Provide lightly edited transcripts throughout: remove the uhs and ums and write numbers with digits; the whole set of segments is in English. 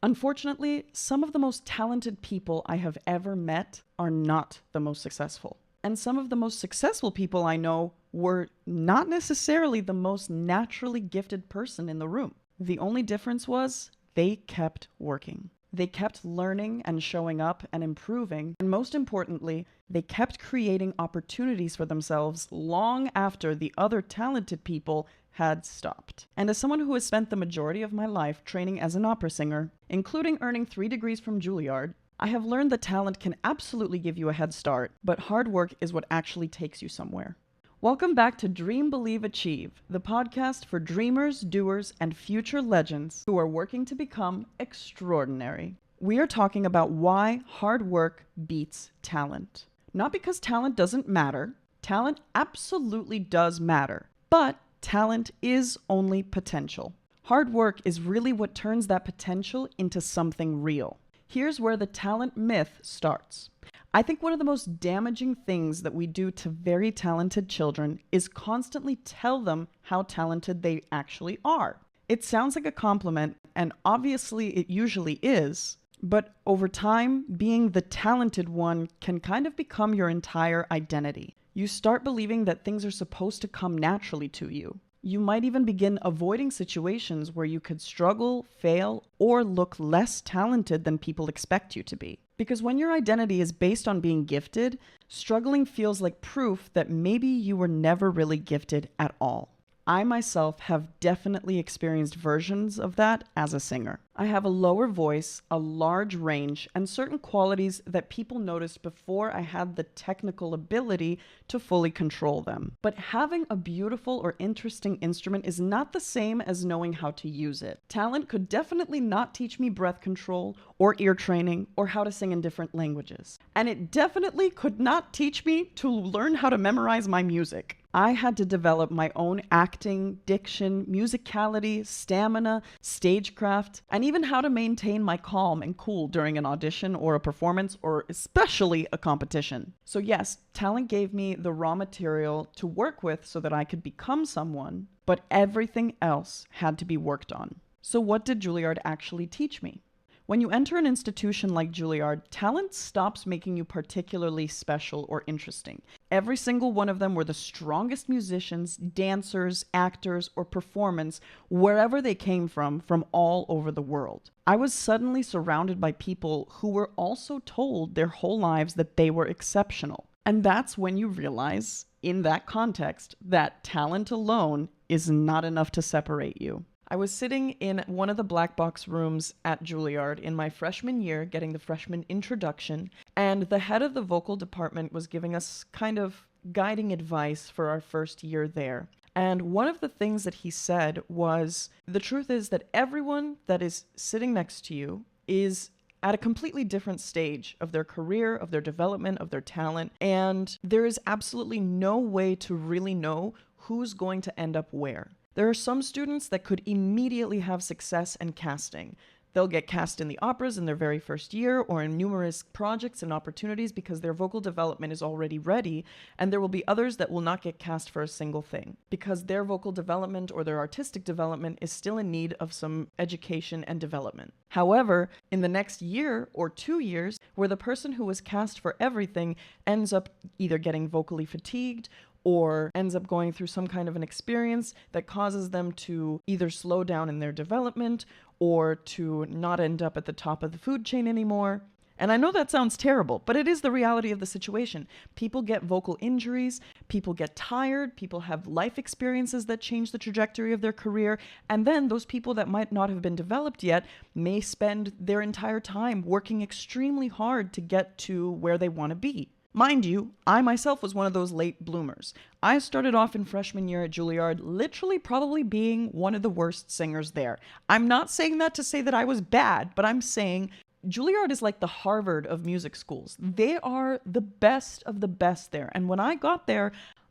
Unfortunately, some of the most talented people I have ever met are not the most successful. And some of the most successful people I know were not necessarily the most naturally gifted person in the room. The only difference was they kept working. They kept learning and showing up and improving. And most importantly, they kept creating opportunities for themselves long after the other talented people had stopped. And as someone who has spent the majority of my life training as an opera singer, including earning 3 degrees from Juilliard, I have learned that talent can absolutely give you a head start, but hard work is what actually takes you somewhere. Welcome back to Dream, Believe, Achieve, the podcast for dreamers, doers, and future legends who are working to become extraordinary. We are talking about why hard work beats talent. Not because talent doesn't matter. Talent absolutely does matter, but talent is only potential. Hard work is really what turns that potential into something real. Here's where the talent myth starts. I think one of the most damaging things that we do to very talented children is constantly tell them how talented they actually are. It sounds like a compliment, and obviously it usually is, but over time, being the talented one can kind of become your entire identity. You start believing that things are supposed to come naturally to you. You might even begin avoiding situations where you could struggle, fail, or look less talented than people expect you to be. Because when your identity is based on being gifted, struggling feels like proof that maybe you were never really gifted at all. I myself have definitely experienced versions of that as a singer. I have a lower voice, a large range, and certain qualities that people noticed before I had the technical ability to fully control them. But having a beautiful or interesting instrument is not the same as knowing how to use it. Talent could definitely not teach me breath control or ear training or how to sing in different languages. And it definitely could not teach me to learn how to memorize my music. I had to develop my own acting, diction, musicality, stamina, stagecraft, and even how to maintain my calm and cool during an audition or a performance or especially a competition. So yes, talent gave me the raw material to work with so that I could become someone, but everything else had to be worked on. So what did Juilliard actually teach me? When you enter an institution like Juilliard, talent stops making you particularly special or interesting. Every single one of them were the strongest musicians, dancers, actors, or performers wherever they came from all over the world. I was suddenly surrounded by people who were also told their whole lives that they were exceptional. And that's when you realize, in that context, that talent alone is not enough to separate you. I was sitting in one of the black box rooms at Juilliard in my freshman year getting the freshman introduction, and the head of the vocal department was giving us kind of guiding advice for our first year there. And one of the things that he said was, the truth is that everyone that is sitting next to you is at a completely different stage of their career, of their development, of their talent, and there is absolutely no way to really know who's going to end up where. There are some students that could immediately have success in casting. They'll get cast in the operas in their very first year or in numerous projects and opportunities because their vocal development is already ready, and there will be others that will not get cast for a single thing because their vocal development or their artistic development is still in need of some education and development. However, in the next year or 2 years, where the person who was cast for everything ends up either getting vocally fatigued or ends up going through some kind of an experience that causes them to either slow down in their development or to not end up at the top of the food chain anymore. And I know that sounds terrible, but it is the reality of the situation. People get vocal injuries, people get tired, people have life experiences that change the trajectory of their career, and then those people that might not have been developed yet may spend their entire time working extremely hard to get to where they want to be. Mind you, I myself was one of those late bloomers. I started off in freshman year at Juilliard literally probably being one of the worst singers there. I'm not saying that to say that I was bad, but I'm saying Juilliard is like the Harvard of music schools. They are the best of the best there. And when I got there,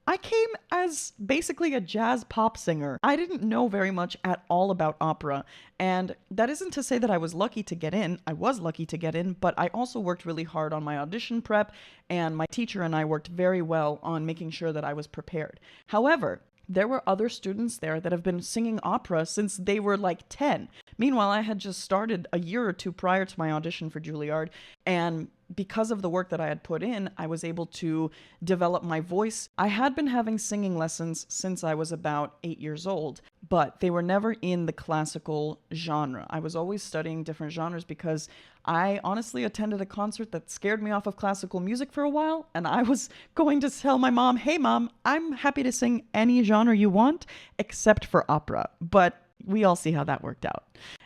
I came as basically a jazz pop singer. I didn't know very much at all about opera, and that isn't to say that I was lucky to get in. I was lucky to get in, but I also worked really hard on my audition prep, and my teacher and I worked very well on making sure that I was prepared. However, There were other students there that have been singing opera since they were like 10. Meanwhile, I had just started a year or two prior to my audition for Juilliard, and because of the work that I had put in, I was able to develop my voice. I had been having singing lessons since I was about 8 years old, but they were never in the classical genre. I was always studying different genres because I honestly attended a concert that scared me off of classical music for a while, and I was going to tell my mom, hey mom, I'm happy to sing any genre you want except for opera. But we all see how that worked out.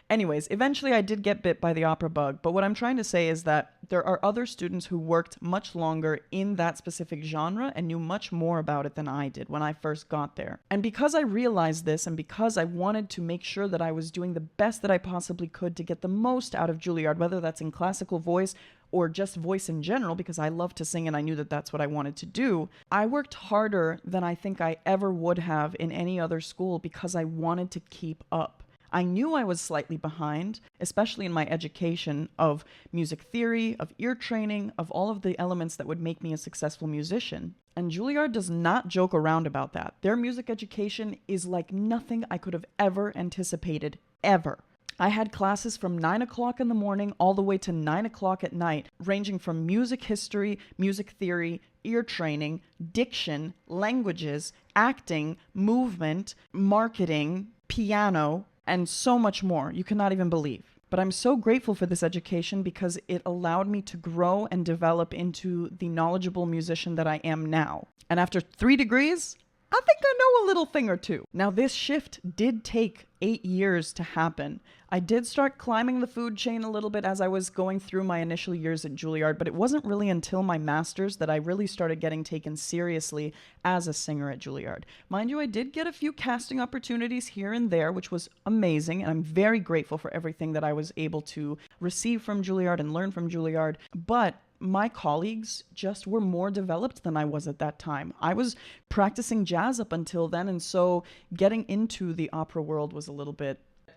Anyways, eventually I did get bit by the opera bug, but what I'm trying to say is that there are other students who worked much longer in that specific genre and knew much more about it than I did when I first got there. And because I realized this, and because I wanted to make sure that I was doing the best that I possibly could to get the most out of Juilliard, whether that's in classical voice or just voice in general, because I love to sing and I knew that that's what I wanted to do, I worked harder than I think I ever would have in any other school because I wanted to keep up. I knew I was slightly behind, especially in my education of music theory, of ear training, of all of the elements that would make me a successful musician. And Juilliard does not joke around about that. Their music education is like nothing I could have ever anticipated, ever. I had classes from 9 o'clock in the morning all the way to 9 o'clock at night, ranging from music history, music theory, ear training, diction, languages, acting, movement, marketing, piano, and so much more you cannot even believe. But I'm so grateful for this education because it allowed me to grow and develop into the knowledgeable musician that I am now. And after 3 degrees, I think I know a little thing or two. Now, this shift did take 8 years to happen. I did start climbing the food chain a little bit as I was going through my initial years at Juilliard, but it wasn't really until my master's that I really started getting taken seriously as a singer at Juilliard. Mind you, I did get a few casting opportunities here and there, which was amazing, and I'm very grateful for everything that I was able to receive from Juilliard and learn from Juilliard, but my colleagues just were more developed than I was at that time. I was practicing jazz up until then, and so getting into the opera world was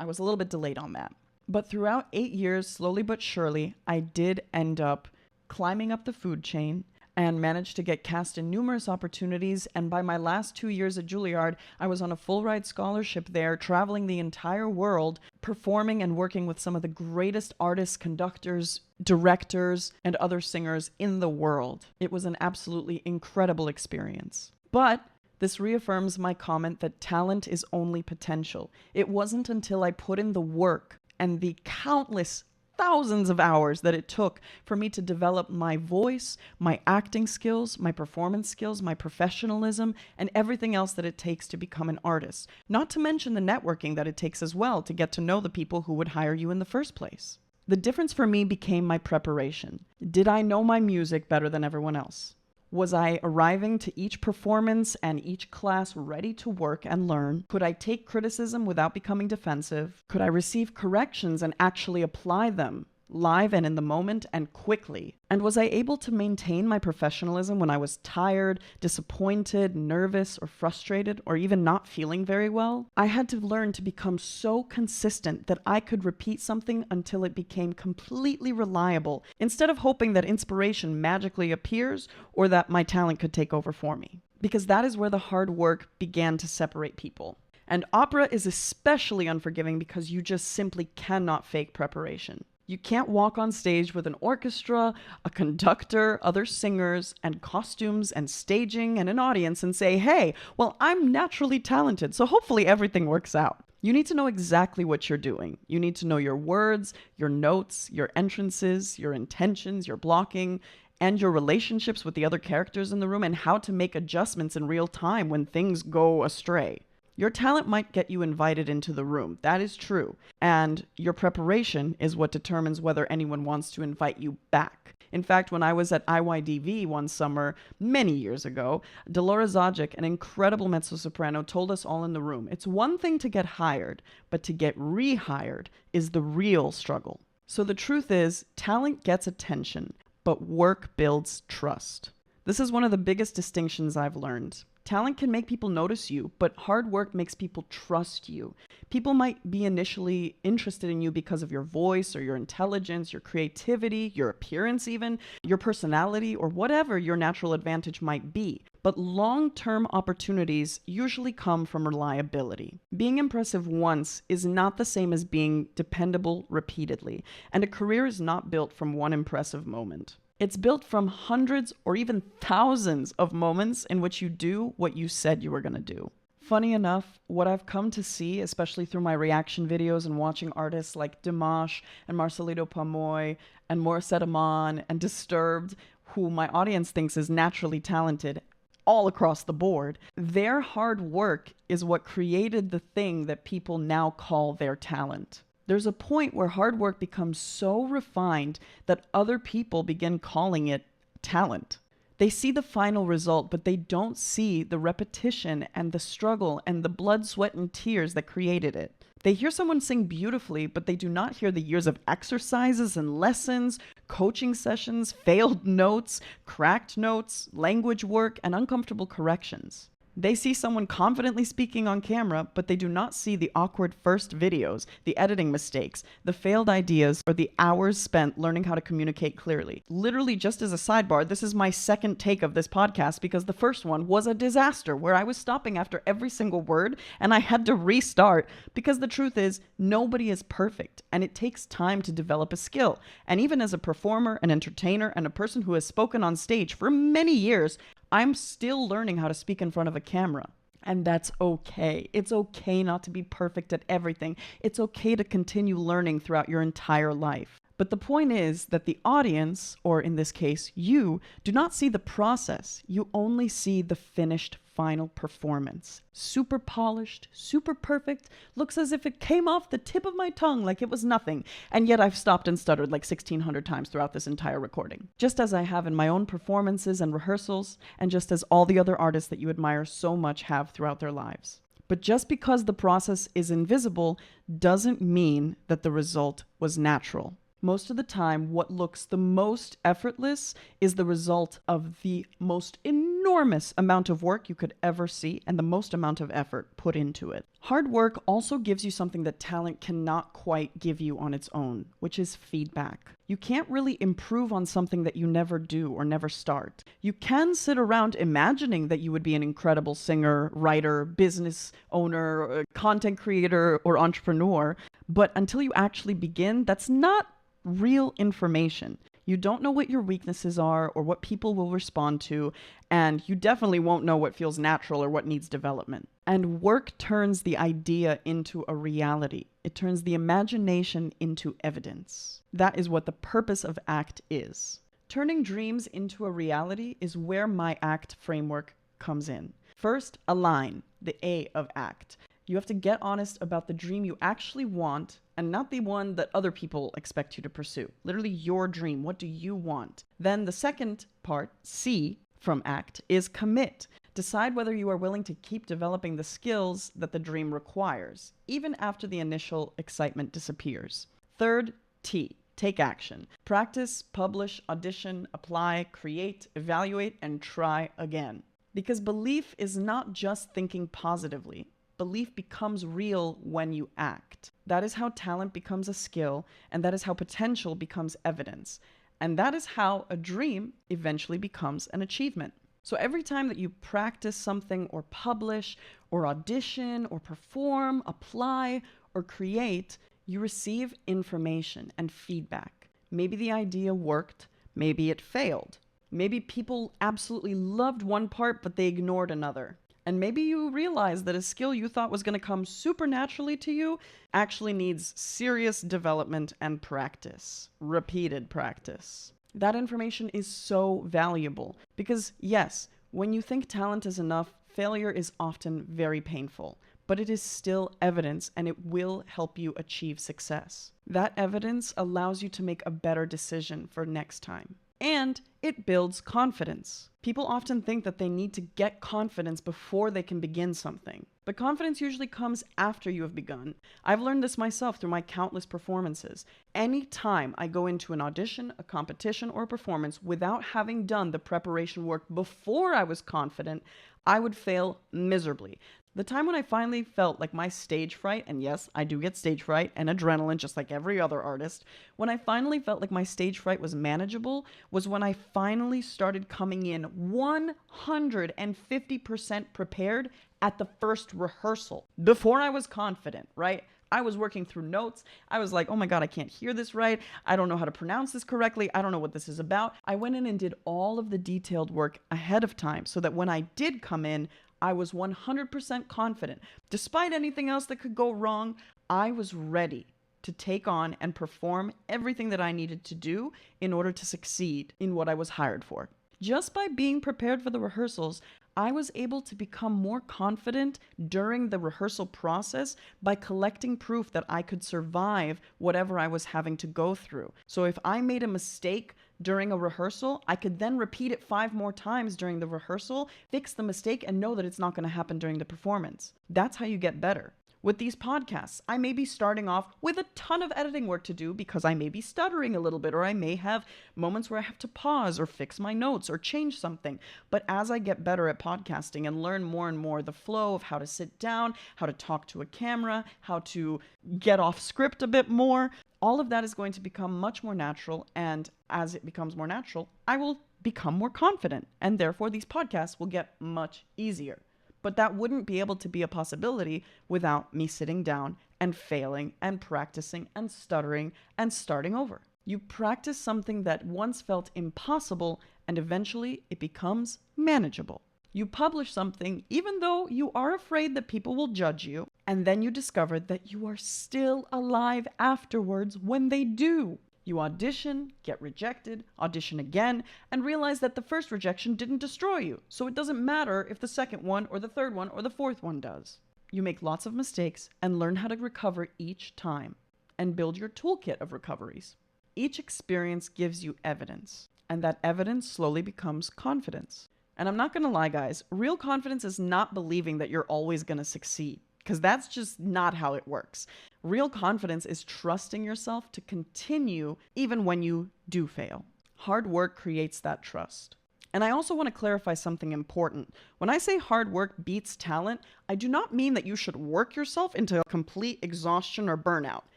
I was a little bit delayed on that. But throughout 8 years, slowly but surely, I did end up climbing up the food chain and managed to get cast in numerous opportunities. And by my last 2 years at Juilliard, I was on a full ride scholarship there, traveling the entire world, performing and working with some of the greatest artists, conductors, directors, and other singers in the world. It was an absolutely incredible experience. But this reaffirms my comment that talent is only potential. It wasn't until I put in the work and the countless thousands of hours that it took for me to develop my voice, my acting skills, my performance skills, my professionalism, and everything else that it takes to become an artist. Not to mention the networking that it takes as well to get to know the people who would hire you in the first place. The difference for me became my preparation. Did I know my music better than everyone else? Was I arriving to each performance and each class ready to work and learn? Could I take criticism without becoming defensive? Could I receive corrections and actually apply them live and in the moment and quickly? And was I able to maintain my professionalism when I was tired, disappointed, nervous, or frustrated, or even not feeling very well? I had to learn to become so consistent that I could repeat something until it became completely reliable, instead of hoping that inspiration magically appears or that my talent could take over for me. Because that is where the hard work began to separate people. And opera is especially unforgiving because you just simply cannot fake preparation. You can't walk on stage with an orchestra, a conductor, other singers, and costumes and staging and an audience and say, hey, well, I'm naturally talented, so hopefully everything works out. You need to know exactly what you're doing. You need to know your words, your notes, your entrances, your intentions, your blocking, and your relationships with the other characters in the room and how to make adjustments in real time when things go astray. Your talent might get you invited into the room. That is true. And your preparation is what determines whether anyone wants to invite you back. In fact, when I was at IYDV one summer, many years ago, Dolores Zajic, an incredible mezzo-soprano, told us all in the room, it's one thing to get hired, but to get rehired is the real struggle. So the truth is, talent gets attention, but work builds trust. This is one of the biggest distinctions I've learned. Talent can make people notice you, but hard work makes people trust you. People might be initially interested in you because of your voice or your intelligence, your creativity, your appearance even, your personality, or whatever your natural advantage might be. But long-term opportunities usually come from reliability. Being impressive once is not the same as being dependable repeatedly, and a career is not built from one impressive moment. It's built from hundreds or even thousands of moments in which you do what you said you were going to do. Funny enough, what I've come to see, especially through my reaction videos and watching artists like Dimash and Marcelito Pamoy and Morissette Amon and Disturbed, who my audience thinks is naturally talented all across the board, their hard work is what created the thing that people now call their talent. There's a point where hard work becomes so refined that other people begin calling it talent. They see the final result, but they don't see the repetition and the struggle and the blood, sweat, and tears that created it. They hear someone sing beautifully, but they do not hear the years of exercises and lessons, coaching sessions, failed notes, cracked notes, language work, and uncomfortable corrections. They see someone confidently speaking on camera, but they do not see the awkward first videos, the editing mistakes, the failed ideas, or the hours spent learning how to communicate clearly. Literally, just as a sidebar, this is my second take of this podcast because the first one was a disaster where I was stopping after every single word and I had to restart because the truth is nobody is perfect and it takes time to develop a skill. And even as a performer, an entertainer, and a person who has spoken on stage for many years, I'm still learning how to speak in front of a camera. And that's okay. It's okay not to be perfect at everything. It's okay to continue learning throughout your entire life. But the point is that the audience, or in this case, you, do not see the process. You only see the finished final performance. Super polished, super perfect, looks as if it came off the tip of my tongue like it was nothing. And yet I've stopped and stuttered like 1,600 times throughout this entire recording. Just as I have in my own performances and rehearsals, and just as all the other artists that you admire so much have throughout their lives. But just because the process is invisible doesn't mean that the result was natural. Most of the time, what looks the most effortless is the result of the most enormous amount of work you could ever see and the most amount of effort put into it. Hard work also gives you something that talent cannot quite give you on its own, which is feedback. You can't really improve on something that you never do or never start. You can sit around imagining that you would be an incredible singer, writer, business owner, content creator, or entrepreneur, but until you actually begin, that's not real information. You don't know what your weaknesses are or what people will respond to, and you definitely won't know what feels natural or what needs development. And work turns the idea into a reality. It turns the imagination into evidence. That is what the purpose of ACT is. Turning dreams into a reality is where my ACT framework comes in. First, align, the A of ACT. You have to get honest about the dream you actually want and not the one that other people expect you to pursue. Literally your dream. What do you want? Then the second part, C from ACT, is commit. Decide whether you are willing to keep developing the skills that the dream requires, even after the initial excitement disappears. Third, T, take action. Practice, publish, audition, apply, create, evaluate, and try again. Because belief is not just thinking positively. Belief becomes real when you act. That is how talent becomes a skill, and that is how potential becomes evidence. And that is how a dream eventually becomes an achievement. So every time that you practice something or publish or audition or perform, apply or create, you receive information and feedback. Maybe the idea worked, maybe it failed. Maybe people absolutely loved one part, but they ignored another. And maybe you realize that a skill you thought was going to come super naturally to you actually needs serious development and practice, repeated practice. That information is so valuable because, yes, when you think talent is enough, failure is often very painful, but it is still evidence and it will help you achieve success. That evidence allows you to make a better decision for next time. And it builds confidence. People often think that they need to get confidence before they can begin something. But confidence usually comes after you have begun. I've learned this myself through my countless performances. Anytime I go into an audition, a competition, or a performance without having done the preparation work before I was confident, I would fail miserably. The time when I finally felt like my stage fright, and yes, I do get stage fright and adrenaline just like every other artist, when I finally felt like my stage fright was manageable was when I finally started coming in 150% prepared at the first rehearsal. Before I was confident, right? I was working through notes. I was like, oh my God, I can't hear this right. I don't know how to pronounce this correctly. I don't know what this is about. I went in and did all of the detailed work ahead of time so that when I did come in, I was 100% confident. Despite anything else that could go wrong, I was ready to take on and perform everything that I needed to do in order to succeed in what I was hired for. Just by being prepared for the rehearsals, I was able to become more confident during the rehearsal process by collecting proof that I could survive whatever I was having to go through. So if I made a mistake during a rehearsal, I could then repeat it 5 more times during the rehearsal, fix the mistake, and know that it's not going to happen during the performance. That's how you get better. With these podcasts, I may be starting off with a ton of editing work to do because I may be stuttering a little bit, or I may have moments where I have to pause or fix my notes or change something. But as I get better at podcasting and learn more and more the flow of how to sit down, how to talk to a camera, how to get off script a bit more, all of that is going to become much more natural. And as it becomes more natural, I will become more confident. And therefore, these podcasts will get much easier. But that wouldn't be able to be a possibility without me sitting down and failing and practicing and stuttering and starting over. You practice something that once felt impossible and eventually it becomes manageable. You publish something even though you are afraid that people will judge you, and then you discover that you are still alive afterwards when they do. You audition, get rejected, audition again, and realize that the first rejection didn't destroy you, so it doesn't matter if the second one or the third one or the fourth one does. You make lots of mistakes and learn how to recover each time and build your toolkit of recoveries. Each experience gives you evidence, and that evidence slowly becomes confidence. And I'm not gonna lie, guys, real confidence is not believing that you're always gonna succeed, because that's just not how it works. Real confidence is trusting yourself to continue even when you do fail. Hard work creates that trust. And I also want to clarify something important. When I say hard work beats talent, I do not mean that you should work yourself into complete exhaustion or burnout.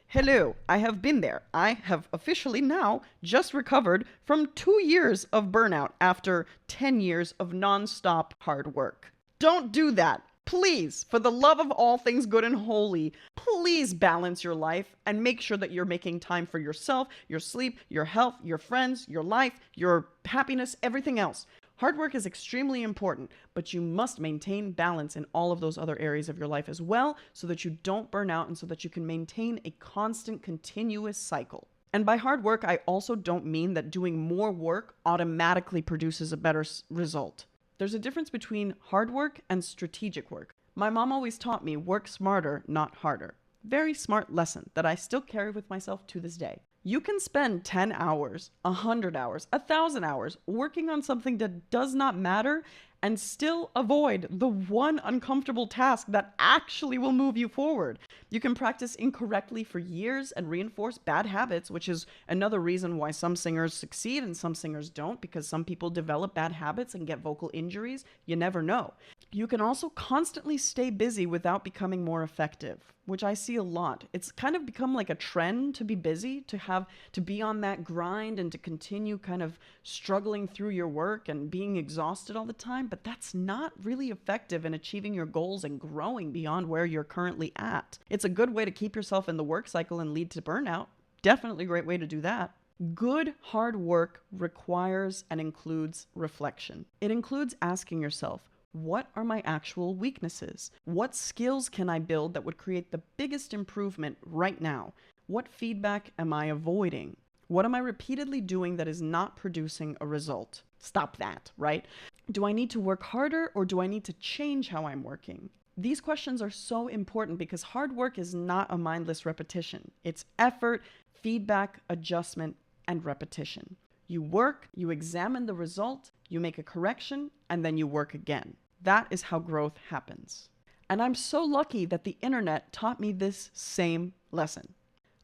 Hello, I have been there. I have officially now just recovered from 2 years of burnout after 10 years of nonstop hard work. Don't do that. Please, for the love of all things good and holy, please balance your life and make sure that you're making time for yourself, your sleep, your health, your friends, your life, your happiness, everything else. Hard work is extremely important, but you must maintain balance in all of those other areas of your life as well so that you don't burn out and so that you can maintain a constant, continuous cycle. And by hard work, I also don't mean that doing more work automatically produces a better result. There's a difference between hard work and strategic work. My mom always taught me work smarter, not harder. Very smart lesson that I still carry with myself to this day. You can spend 10 hours, 100 hours, 1,000 hours working on something that does not matter and still avoid the one uncomfortable task that actually will move you forward. You can practice incorrectly for years and reinforce bad habits, which is another reason why some singers succeed and some singers don't, because some people develop bad habits and get vocal injuries. You never know. You can also constantly stay busy without becoming more effective, which I see a lot. It's kind of become like a trend to be busy, to be on that grind and to continue kind of struggling through your work and being exhausted all the time, but that's not really effective in achieving your goals and growing beyond where you're currently at. It's a good way to keep yourself in the work cycle and lead to burnout. Definitely a great way to do that. Good hard work requires and includes reflection. It includes asking yourself, what are my actual weaknesses? What skills can I build that would create the biggest improvement right now? What feedback am I avoiding? What am I repeatedly doing that is not producing a result? Stop that, right? Do I need to work harder or do I need to change how I'm working? These questions are so important because hard work is not a mindless repetition. It's effort, feedback, adjustment, and repetition. You work, you examine the result, you make a correction, and then you work again. That is how growth happens. And I'm so lucky that the internet taught me this same lesson.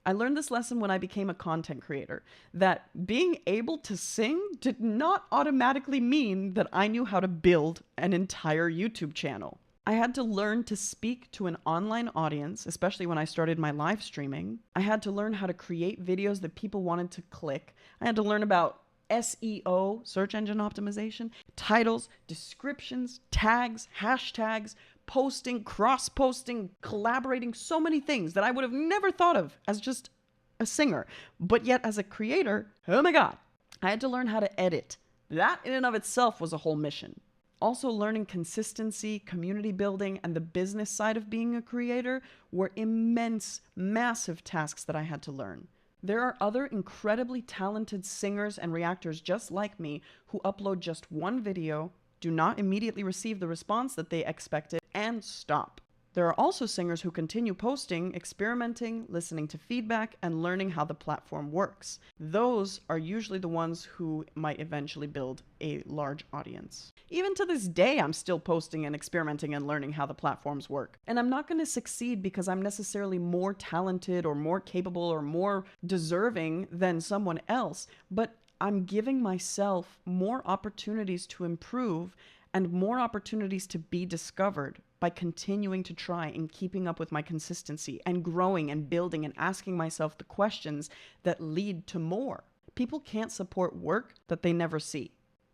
I learned this lesson when I became a content creator, that being able to sing did not automatically mean that I knew how to build an entire YouTube channel. I had to learn to speak to an online audience, especially when I started my live streaming. I had to learn how to create videos that people wanted to click. I had to learn about SEO, search engine optimization, titles, descriptions, tags, hashtags, posting, cross-posting, collaborating, so many things that I would have never thought of as just a singer. But yet as a creator, oh my God, I had to learn how to edit. That in and of itself was a whole mission. Also, learning consistency, community building, and the business side of being a creator were immense, massive tasks that I had to learn. There are other incredibly talented singers and reactors just like me who upload just one video, do not immediately receive the response that they expected, and stop. There are also singers who continue posting, experimenting, listening to feedback, and learning how the platform works. Those are usually the ones who might eventually build a large audience. Even to this day, I'm still posting and experimenting and learning how the platforms work. And I'm not going to succeed because I'm necessarily more talented or more capable or more deserving than someone else, but I'm giving myself more opportunities to improve and more opportunities to be discovered by continuing to try and keeping up with my consistency and growing and building and asking myself the questions that lead to more. People can't support work that they never see.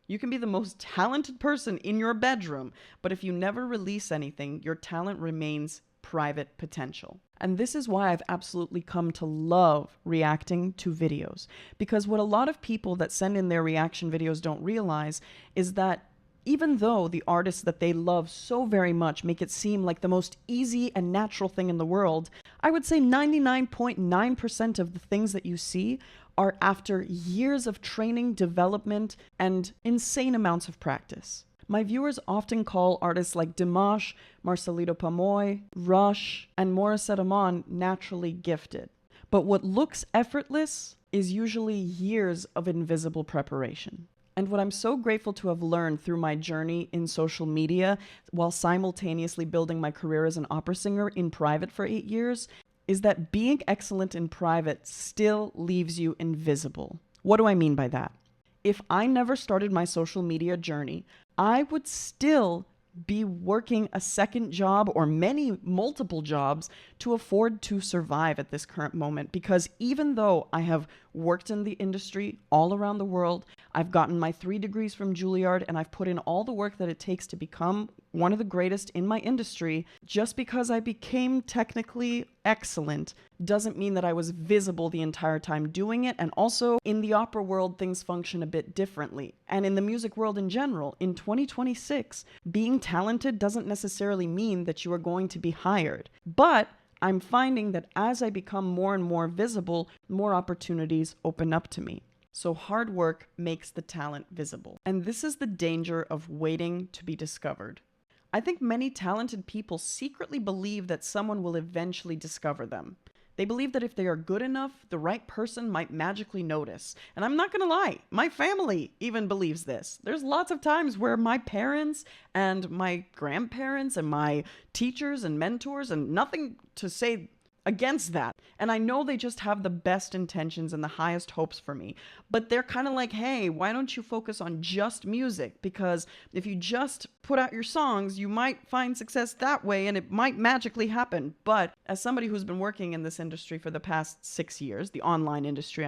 You can be the most talented person in your bedroom, but if you never release anything, your talent remains private potential. And this is why I've absolutely come to love reacting to videos. Because what a lot of people that send in their reaction videos don't realize is that even though the artists that they love so very much make it seem like the most easy and natural thing in the world, I would say 99.9% of the things that you see are after years of training, development, and insane amounts of practice. My viewers often call artists like Dimash, Marcelito Pamoy, Rush, and Morissette Amon naturally gifted. But what looks effortless is usually years of invisible preparation. And what I'm so grateful to have learned through my journey in social media while simultaneously building my career as an opera singer in private for 8 years is that being excellent in private still leaves you invisible. What do I mean by that? If I never started my social media journey, I would still be working a second job or multiple jobs to afford to survive at this current moment. Because even though I have worked in the industry all around the world, I've gotten my 3 degrees from Juilliard, and I've put in all the work that it takes to become one of the greatest in my industry, just because I became technically excellent doesn't mean that I was visible the entire time doing it. And also in the opera world, things function a bit differently. And in the music world in general, in 2026, being talented doesn't necessarily mean that you are going to be hired. But I'm finding that as I become more and more visible, more opportunities open up to me. So hard work makes the talent visible. And this is the danger of waiting to be discovered. I think many talented people secretly believe that someone will eventually discover them. They believe that if they are good enough, the right person might magically notice. And I'm not gonna lie, my family even believes this. There's lots of times where my parents and my grandparents and my teachers and mentors, and nothing to say against that. And I know they just have the best intentions and the highest hopes for me. But they're kind of like, hey, why don't you focus on just music? Because if you just put out your songs, you might find success that way and it might magically happen. But as somebody who's been working in this industry for the past 6 years, the online industry,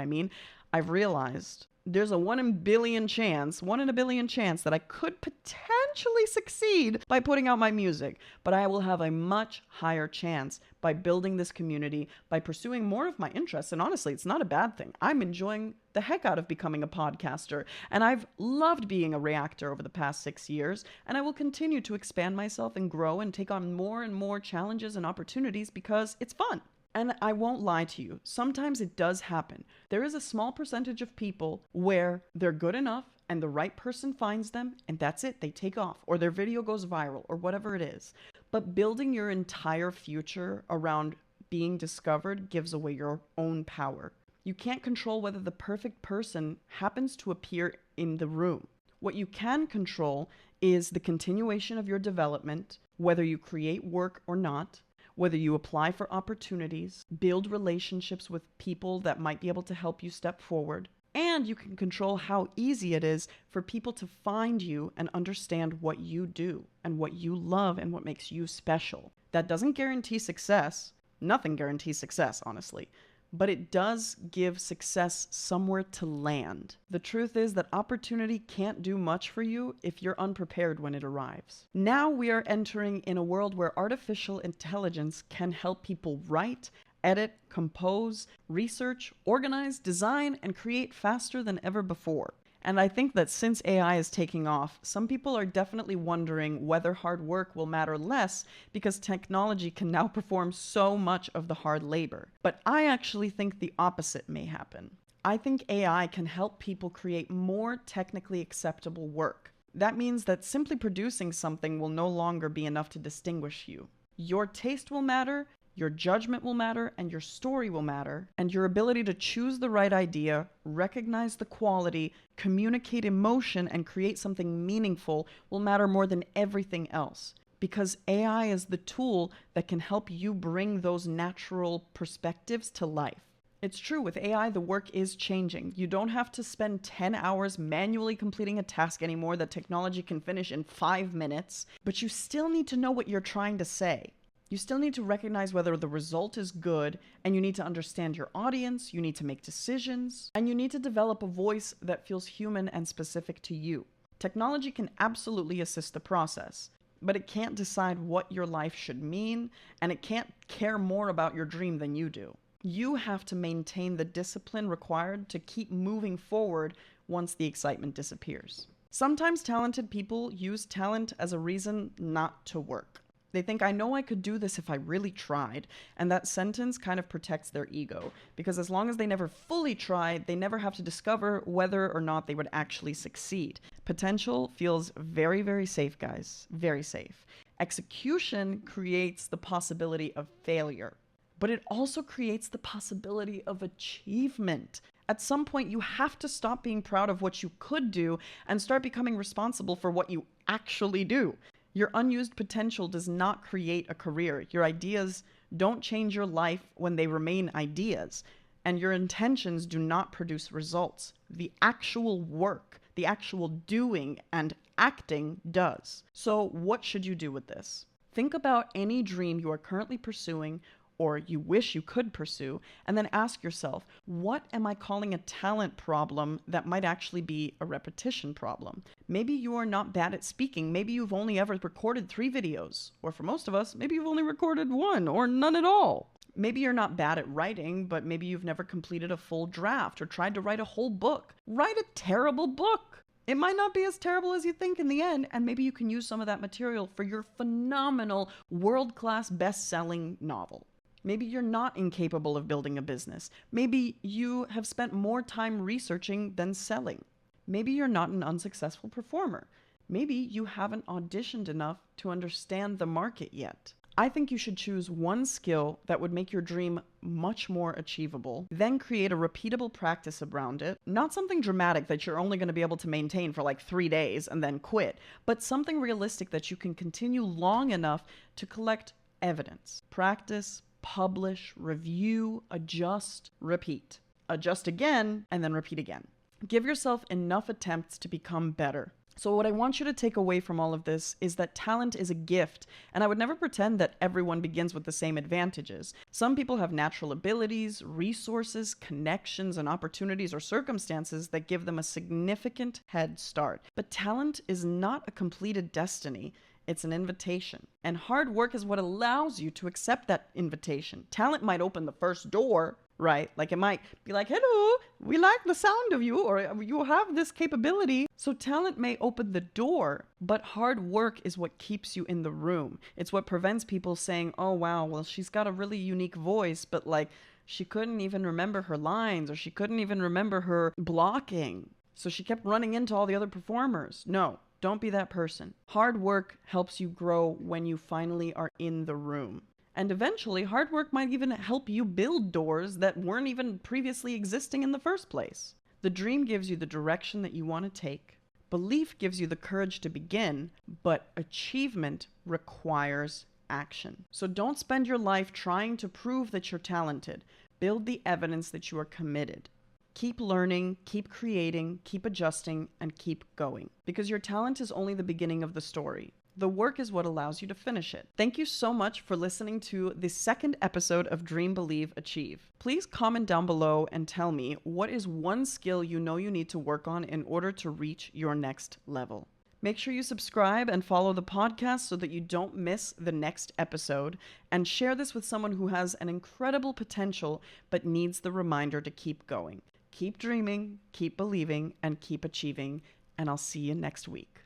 I've realized there's a 1 in a billion chance that I could potentially succeed by putting out my music, but I will have a much higher chance by building this community, by pursuing more of my interests. And honestly, it's not a bad thing. I'm enjoying the heck out of becoming a podcaster, and I've loved being a reactor over the past 6 years, and I will continue to expand myself and grow and take on more and more challenges and opportunities because it's fun. And I won't lie to you, sometimes it does happen. There is a small percentage of people where they're good enough and the right person finds them and that's it, they take off, or their video goes viral or whatever it is. But building your entire future around being discovered gives away your own power. You can't control whether the perfect person happens to appear in the room. What you can control is the continuation of your development, whether you create work or not, whether you apply for opportunities, build relationships with people that might be able to help you step forward, And you can control how easy it is for people to find you and understand what you do and what you love and what makes you special. That doesn't guarantee success. Nothing guarantees success, honestly. But it does give success somewhere to land. The truth is that opportunity can't do much for you if you're unprepared when it arrives. Now we are entering in a world where artificial intelligence can help people write, edit, compose, research, organize, design, and create faster than ever before. And I think that since AI is taking off, some people are definitely wondering whether hard work will matter less because technology can now perform so much of the hard labor. But I actually think the opposite may happen. I think AI can help people create more technically acceptable work. That means that simply producing something will no longer be enough to distinguish you. Your taste will matter, your judgment will matter, and your story will matter, and your ability to choose the right idea, recognize the quality, communicate emotion, and create something meaningful will matter more than everything else. Because AI is the tool that can help you bring those natural perspectives to life. It's true, with AI, the work is changing. You don't have to spend 10 hours manually completing a task anymore that technology can finish in 5 minutes, but you still need to know what you're trying to say. You still need to recognize whether the result is good, and you need to understand your audience, you need to make decisions, and you need to develop a voice that feels human and specific to you. Technology can absolutely assist the process, but it can't decide what your life should mean, and it can't care more about your dream than you do. You have to maintain the discipline required to keep moving forward once the excitement disappears. Sometimes talented people use talent as a reason not to work. They think, I know I could do this if I really tried. And that sentence kind of protects their ego, because as long as they never fully try, they never have to discover whether or not they would actually succeed. Potential feels very, very safe, guys. Very safe. Execution creates the possibility of failure, but it also creates the possibility of achievement. At some point, you have to stop being proud of what you could do and start becoming responsible for what you actually do. Your unused potential does not create a career. Your ideas don't change your life when they remain ideas. And your intentions do not produce results. The actual work, the actual doing and acting does. So what should you do with this? Think about any dream you are currently pursuing or you wish you could pursue, and then ask yourself, what am I calling a talent problem that might actually be a repetition problem? Maybe you are not bad at speaking. Maybe you've only ever recorded 3 videos. Or for most of us, maybe you've only recorded 1 or none at all. Maybe you're not bad at writing, but maybe you've never completed a full draft or tried to write a whole book. Write a terrible book. It might not be as terrible as you think in the end, and maybe you can use some of that material for your phenomenal, world-class, best-selling novel. Maybe you're not incapable of building a business. Maybe you have spent more time researching than selling. Maybe you're not an unsuccessful performer. Maybe you haven't auditioned enough to understand the market yet. I think you should choose one skill that would make your dream much more achievable, then create a repeatable practice around it. Not something dramatic that you're only going to be able to maintain for like 3 days and then quit, but something realistic that you can continue long enough to collect evidence. Practice, publish, review, adjust, repeat. Adjust again, and then repeat again. Give yourself enough attempts to become better. So what I want you to take away from all of this is that talent is a gift, and I would never pretend that everyone begins with the same advantages. Some people have natural abilities, resources, connections, and opportunities or circumstances that give them a significant head start. But talent is not a completed destiny. It's an invitation. And hard work is what allows you to accept that invitation. Talent might open the first door, right? Like it might be like, hello, we like the sound of you, or you have this capability. So talent may open the door, but hard work is what keeps you in the room. It's what prevents people saying, oh, wow, well, she's got a really unique voice, but like she couldn't even remember her lines, or she couldn't even remember her blocking. So she kept running into all the other performers. No. Don't be that person. Hard work helps you grow when you finally are in the room. And eventually, hard work might even help you build doors that weren't even previously existing in the first place. The dream gives you the direction that you want to take. Belief gives you the courage to begin, but achievement requires action. So don't spend your life trying to prove that you're talented. Build the evidence that you are committed. Keep learning, keep creating, keep adjusting, and keep going. Because your talent is only the beginning of the story. The work is what allows you to finish it. Thank you so much for listening to the second episode of Dream, Believe, Achieve. Please comment down below and tell me what is one skill you know you need to work on in order to reach your next level. Make sure you subscribe and follow the podcast so that you don't miss the next episode, and share this with someone who has an incredible potential but needs the reminder to keep going. Keep dreaming, keep believing, and keep achieving, and I'll see you next week.